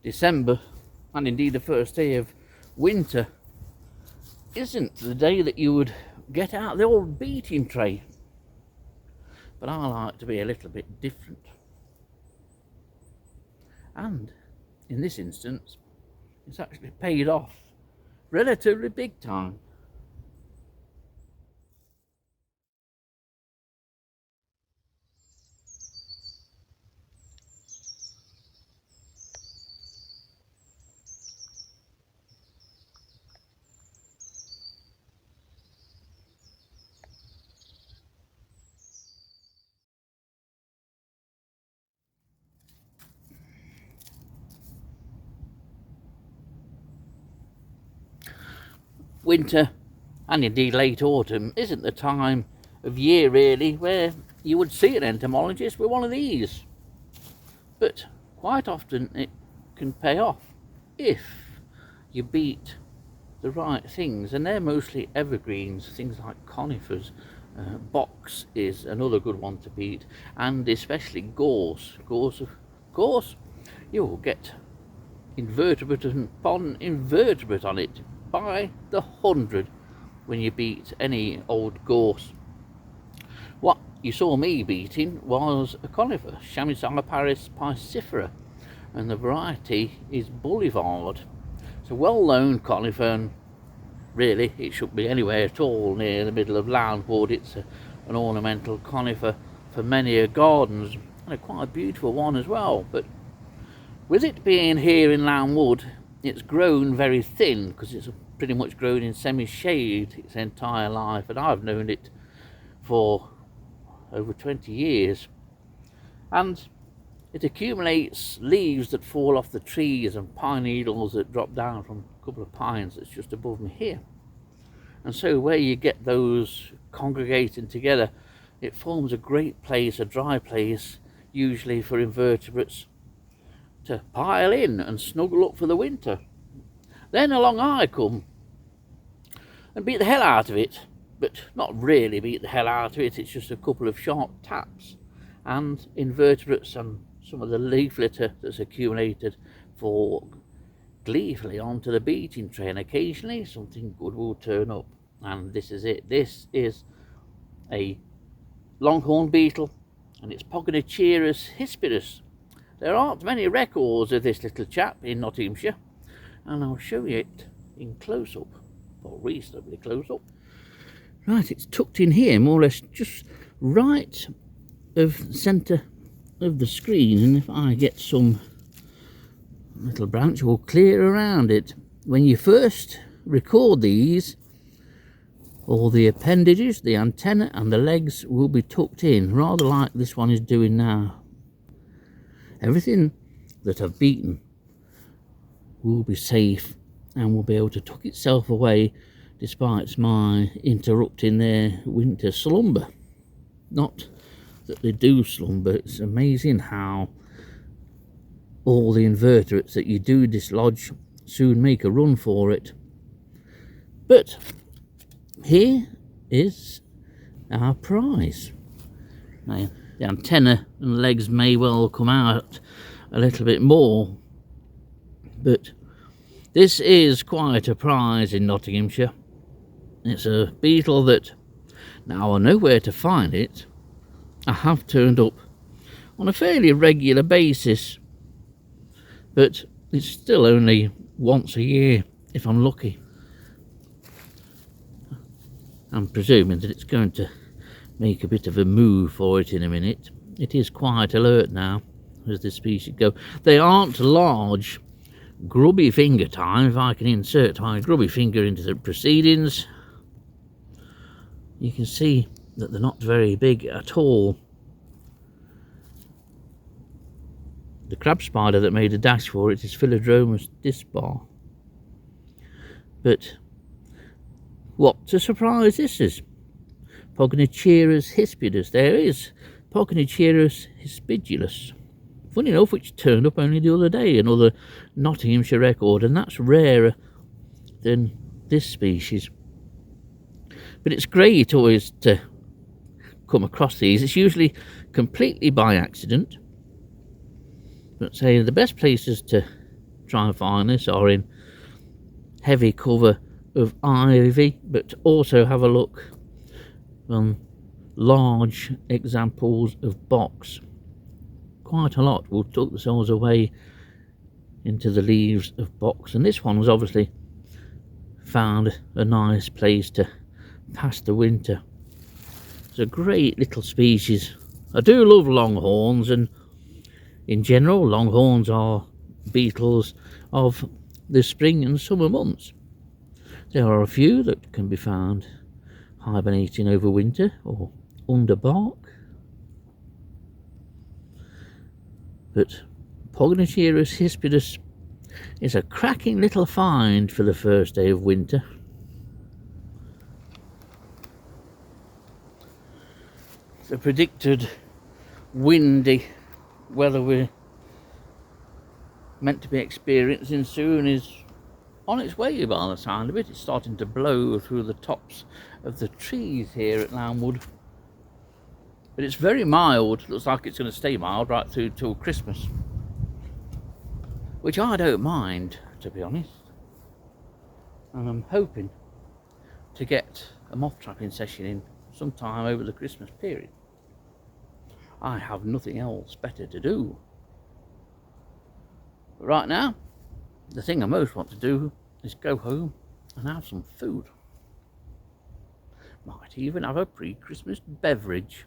December, and indeed the first day of winter, isn't the day that you would get out the old beating tray. But I like to be a little bit different. And in this instance, it's actually paid off relatively big time. Winter, and indeed late autumn, isn't the time of year really where you would see an entomologist with one of these. But quite often it can pay off if you beat the right things, and they're mostly evergreens, things like conifers. Box is another good one to beat, and especially gorse. Gorse, of course, you'll get invertebrate upon invertebrate on it by the 100 when you beat any old gorse. What you saw me beating was a conifer, Chamaecyparis piscifera, and the variety is Boulevard. It's a well-known conifer, and really it shouldn't be anywhere at all near the middle of Loudwood. It's an ornamental conifer for many gardens, and quite a beautiful one as well. But with it being here in Loudwood, it's grown very thin because it's pretty much grown in semi-shade its entire life, and I've known it for over 20 years. And it accumulates leaves that fall off the trees and pine needles that drop down from a couple of pines that's just above me here. And so where you get those congregating together, it forms a great place, a dry place, usually for invertebrates to pile in and snuggle up for the winter. Then along I come and beat the hell out of it, but not really beat the hell out of it. It's just a couple of sharp taps, and invertebrates and some of the leaf litter that's accumulated fall gleefully onto the beating tray, and occasionally something good will turn up. And this is it. This is a longhorn beetle, and it's Pogonocheirus hispidus. There aren't many records of this little chap in Nottinghamshire, and I'll show you it in close-up, or reasonably close-up. Right, it's tucked in here, more or less just right of centre of the screen, and if I get some little branch or clear around it, when you first record these, all the appendages, the antenna and the legs will be tucked in, rather like this one is doing now. Everything that I've beaten will be safe and will be able to tuck itself away despite my interrupting their winter slumber. Not that they do slumber, it's amazing how all the invertebrates that you do dislodge soon make a run for it. But here is our prize. Now, the antenna and legs may well come out a little bit more, but this is quite a prize in Nottinghamshire. It's a beetle that, now I know where to find it, I have turned up on a fairly regular basis, but it's still only once a year if I'm lucky. I'm presuming that it's going to make a bit of a move for it in a minute. It is quite alert now as the species go. They aren't large grubby finger time. If I can insert my grubby finger into the proceedings, you can see that they're not very big at all. The crab spider that made a dash for it is Philodromus dispar. But what a surprise this is. Pogonocheirus hispidus. There is Pogonocheirus hispidulus. Funny enough, which turned up only the other day, another Nottinghamshire record, and that's rarer than this species. But it's great always to come across these. It's usually completely by accident. But say the best places to try and find this are in heavy cover of ivy, but also have a look on large examples of box. Quite a lot will tuck themselves away into the leaves of box, and this one was obviously found a nice place to pass the winter. It's a great little species. I do love longhorns, and in general longhorns are beetles of the spring and summer months. There are a few that can be found hibernating over winter or under bark, but Pogonoceros hispidus is a cracking little find for the first day of winter. The predicted windy weather we're meant to be experiencing soon is on its way by the sound of it. It's starting to blow through the tops of the trees here at Lownwood. But it's very mild. Looks like it's going to stay mild right through till Christmas, which I don't mind, to be honest. And I'm hoping to get a moth trapping session in sometime over the Christmas period. I have nothing else better to do. But right now, the thing I most want to do is go home and have some food. Might even have a pre-Christmas beverage.